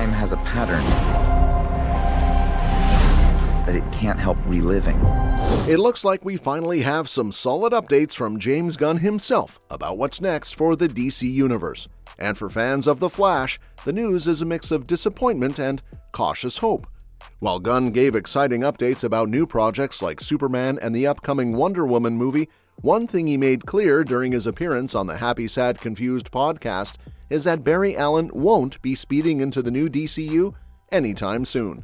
time has a pattern that it can't help reliving. It looks like we finally have some solid updates from James Gunn himself about what's next for the DC Universe. And for fans of The Flash, the news is a mix of disappointment and cautious hope. While Gunn gave exciting updates about new projects like Superman and the upcoming Wonder Woman movie, one thing he made clear during his appearance on the Happy Sad Confused podcast is that Barry Allen won't be speeding into the new DCU anytime soon.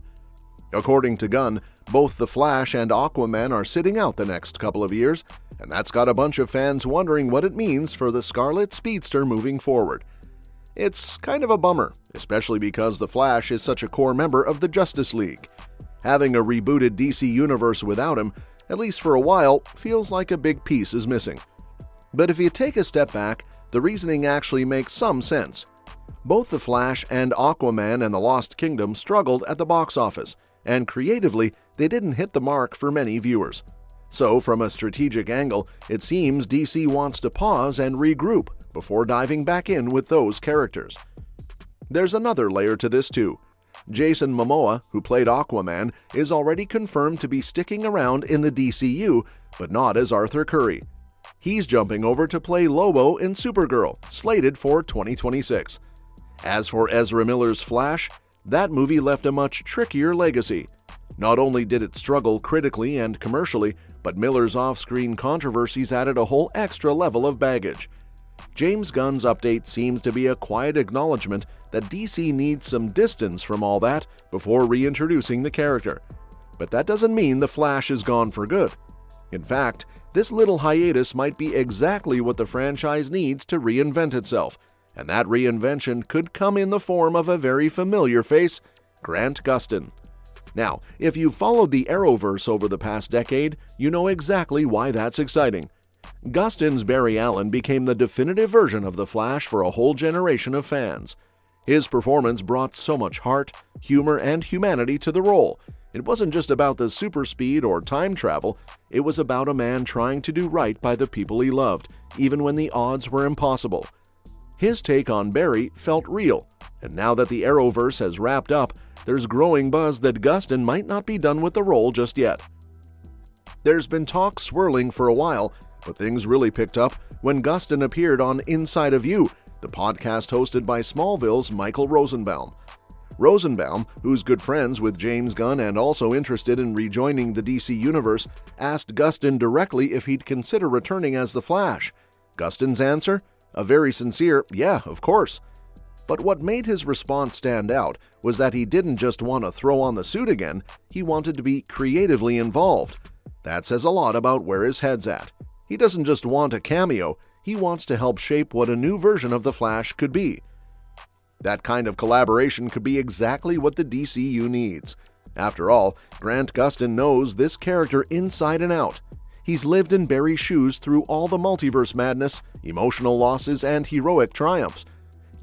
According to Gunn, both The Flash and Aquaman are sitting out the next couple of years, and that's got a bunch of fans wondering what it means for the Scarlet Speedster moving forward. It's kind of a bummer, especially because The Flash is such a core member of the Justice League. Having a rebooted DC universe without him, at least for a while, feels like a big piece is missing. But if you take a step back, the reasoning actually makes some sense. Both The Flash and Aquaman and the Lost Kingdom struggled at the box office, and creatively, they didn't hit the mark for many viewers. So, from a strategic angle, it seems DC wants to pause and regroup before diving back in with those characters. There's another layer to this too. Jason Momoa, who played Aquaman, is already confirmed to be sticking around in the DCU, but not as Arthur Curry. He's jumping over to play Lobo in Supergirl, slated for 2026. As for Ezra Miller's Flash, that movie left a much trickier legacy. Not only did it struggle critically and commercially, but Miller's off-screen controversies added a whole extra level of baggage. James Gunn's update seems to be a quiet acknowledgement that DC needs some distance from all that before reintroducing the character. But that doesn't mean The Flash is gone for good. In fact, this little hiatus might be exactly what the franchise needs to reinvent itself, and that reinvention could come in the form of a very familiar face, Grant Gustin. Now, if you've followed the Arrowverse over the past decade, you know exactly why that's exciting. Gustin's Barry Allen became the definitive version of The Flash for a whole generation of fans. His performance brought so much heart, humor, and humanity to the role. It wasn't just about the super speed or time travel, it was about a man trying to do right by the people he loved, even when the odds were impossible. His take on Barry felt real, and now that the Arrowverse has wrapped up, there's growing buzz that Gustin might not be done with the role just yet. There's been talk swirling for a while, but things really picked up when Gustin appeared on Inside of You, the podcast hosted by Smallville's Michael Rosenbaum. Rosenbaum, who's good friends with James Gunn and also interested in rejoining the DC Universe, asked Gustin directly if he'd consider returning as the Flash. Gustin's answer? A very sincere, yeah, of course. But what made his response stand out was that he didn't just want to throw on the suit again, he wanted to be creatively involved. That says a lot about where his head's at. He doesn't just want a cameo, he wants to help shape what a new version of the Flash could be. That kind of collaboration could be exactly what the DCU needs. After all, Grant Gustin knows this character inside and out. He's lived in Barry's shoes through all the multiverse madness, emotional losses, and heroic triumphs.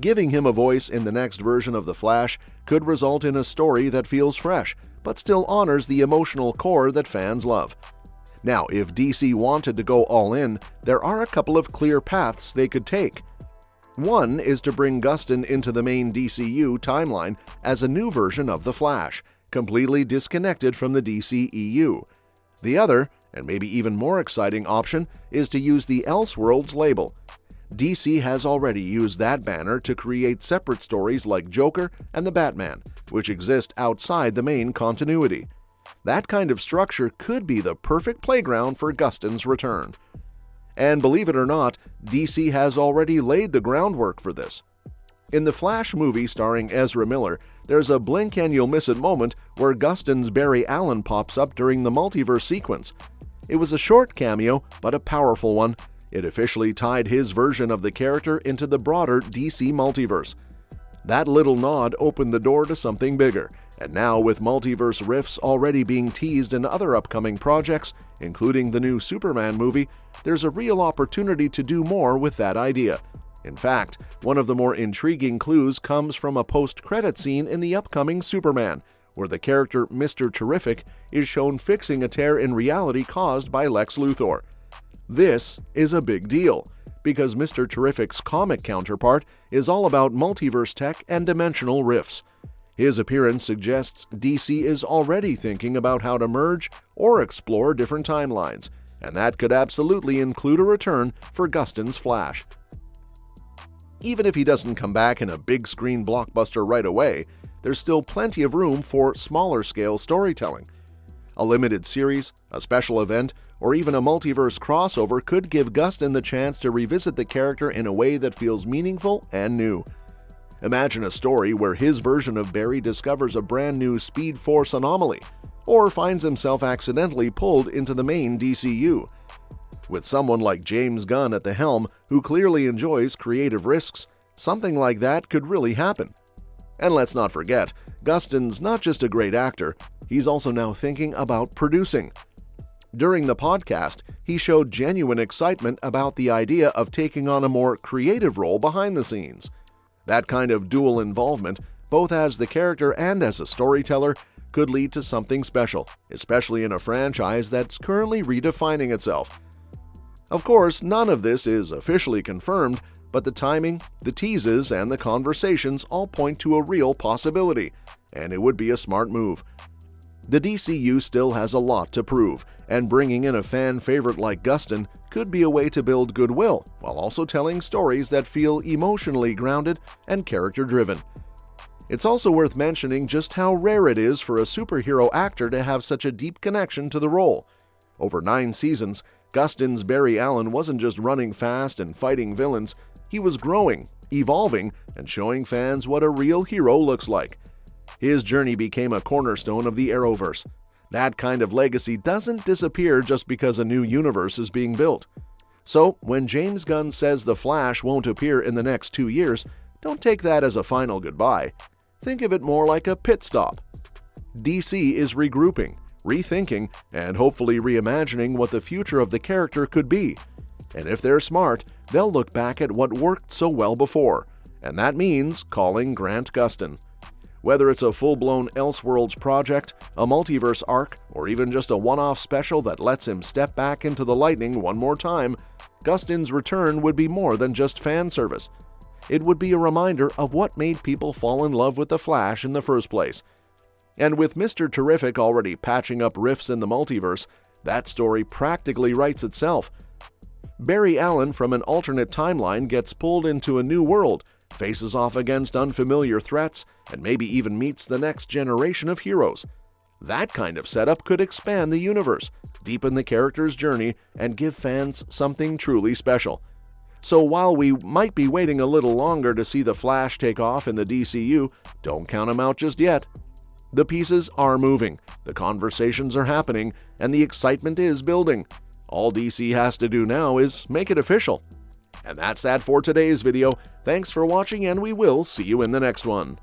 Giving him a voice in the next version of The Flash could result in a story that feels fresh, but still honors the emotional core that fans love. Now, if DC wanted to go all in, there are a couple of clear paths they could take. One is to bring Gustin into the main DCU timeline as a new version of The Flash, completely disconnected from the DCEU. The other, and maybe even more exciting option, is to use the Elseworlds label. DC has already used that banner to create separate stories like Joker and the Batman, which exist outside the main continuity. That kind of structure could be the perfect playground for Gustin's return. And believe it or not, DC has already laid the groundwork for this. In the Flash movie starring Ezra Miller, there's a blink and you'll miss it moment where Gustin's Barry Allen pops up during the multiverse sequence. It was a short cameo, but a powerful one. It officially tied his version of the character into the broader DC multiverse. That little nod opened the door to something bigger, and now with multiverse riffs already being teased in other upcoming projects, including the new Superman movie, there's a real opportunity to do more with that idea. In fact, one of the more intriguing clues comes from a post-credit scene in the upcoming Superman, where the character Mr. Terrific is shown fixing a tear in reality caused by Lex Luthor. This is a big deal, because Mr. Terrific's comic counterpart is all about multiverse tech and dimensional rifts. His appearance suggests DC is already thinking about how to merge or explore different timelines, and that could absolutely include a return for Gustin's Flash. Even if he doesn't come back in a big-screen blockbuster right away, there's still plenty of room for smaller-scale storytelling. A limited series, a special event, or even a multiverse crossover could give Gustin the chance to revisit the character in a way that feels meaningful and new. Imagine a story where his version of Barry discovers a brand new Speed Force anomaly, or finds himself accidentally pulled into the main DCU. With someone like James Gunn at the helm, who clearly enjoys creative risks, something like that could really happen. And let's not forget, Gustin's not just a great actor, he's also now thinking about producing. During the podcast, he showed genuine excitement about the idea of taking on a more creative role behind the scenes. That kind of dual involvement, both as the character and as a storyteller, could lead to something special, especially in a franchise that's currently redefining itself. Of course, none of this is officially confirmed, but the timing, the teases, and the conversations all point to a real possibility, and it would be a smart move. The DCU still has a lot to prove, and bringing in a fan favorite like Gustin could be a way to build goodwill, while also telling stories that feel emotionally grounded and character-driven. It's also worth mentioning just how rare it is for a superhero actor to have such a deep connection to the role. Over 9 seasons, Gustin's Barry Allen wasn't just running fast and fighting villains, he was growing, evolving, and showing fans what a real hero looks like. His journey became a cornerstone of the Arrowverse. That kind of legacy doesn't disappear just because a new universe is being built. So, when James Gunn says The Flash won't appear in the next 2 years, don't take that as a final goodbye. Think of it more like a pit stop. DC is regrouping, rethinking, and hopefully reimagining what the future of the character could be. And if they're smart, they'll look back at what worked so well before, and that means calling Grant Gustin. Whether it's a full-blown Elseworlds project, a multiverse arc, or even just a one-off special that lets him step back into the lightning one more time, Gustin's return would be more than just fan service. It would be a reminder of what made people fall in love with The Flash in the first place. And with Mr. Terrific already patching up rifts in the multiverse, that story practically writes itself. Barry Allen from an alternate timeline gets pulled into a new world, faces off against unfamiliar threats, and maybe even meets the next generation of heroes. That kind of setup could expand the universe, deepen the character's journey, and give fans something truly special. So while we might be waiting a little longer to see The Flash take off in the DCU, don't count him out just yet. The pieces are moving, the conversations are happening, and the excitement is building. All DC has to do now is make it official. And that's that for today's video. Thanks for watching, and we will see you in the next one.